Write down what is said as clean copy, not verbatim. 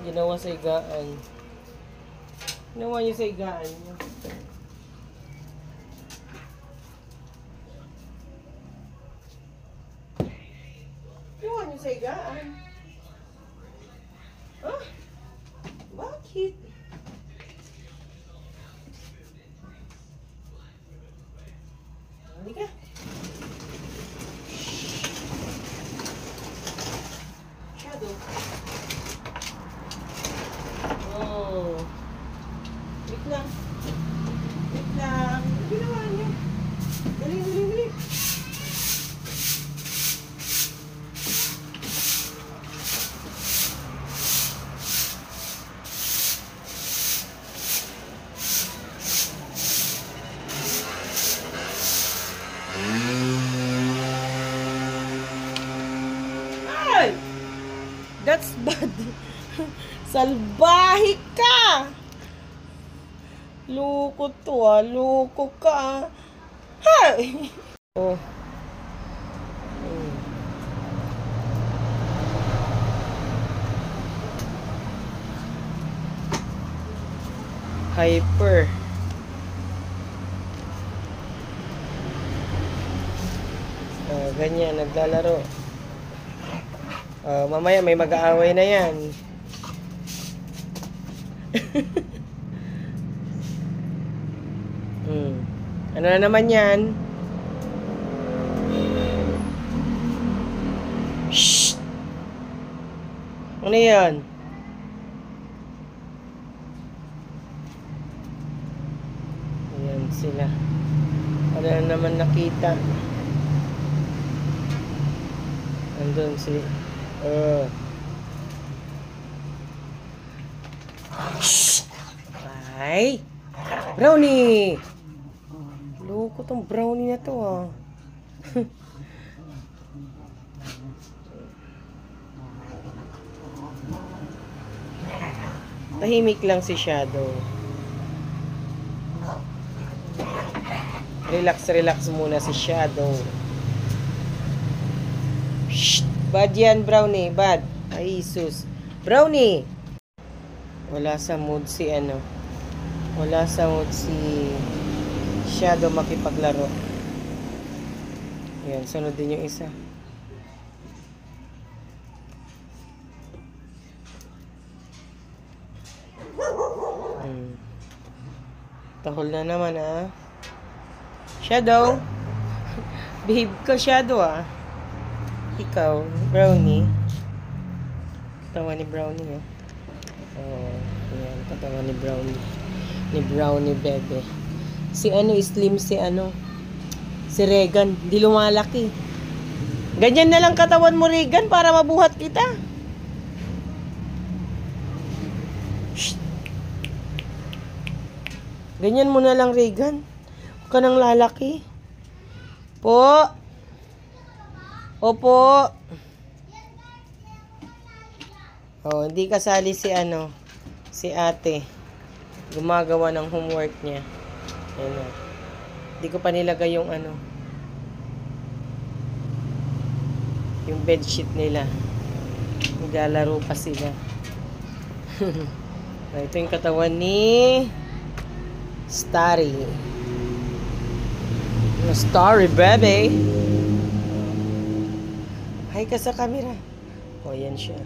Ginawa sa higaan. Ginawa niyo sa higaan niyo. Ginawa niyo sa higaan. Ah? Bakit? Halika. Shadow. Oh. Wait lang. Wait lang. Ano ginawa niyo? Dali, dali, dali. Ay! That's bad. Salbahe ka! Loko to loko ka. Hay! Oh. Hyper. Ganyan, naglalaro. Mamaya may mag-aaway na yan. Ano na naman yan? Shh! Ano yan? Ayan sila. Ano na naman nakita? Andun si... Shh! Ay! Brownie! Loko tong brownie na to Tahimik lang si Shadow. Relax, relax muna si Shadow. Shh! Bad yan, Brownie. Bad. Ay, sus. Brownie! Wala sa mood si ano. Wala sa mood si Shadow makipaglaro. Ayan, sunod din yung isa. Tahol na naman Shadow. Behave ka, Shadow Ikaw, Brownie. Tawa ni Brownie ayan, katawa ni Brownie. Ni Brownie bebe. Si slim si Regan, di lumalaki. Ganyan na lang katawan mo, Regan, para mabuhat kita. Shh. Ganyan mo na lang, Regan. Huwag ka nang lalaki. Po. Opo. Hindi kasali si si ate. Gumagawa ng homework niya. Ayan Hindi ko pa nilagay yung yung bedsheet nila. Naglalaro pa sila. Ito yung katawan ni Starry. Starry, baby. Hi ka sa camera. Yan siya.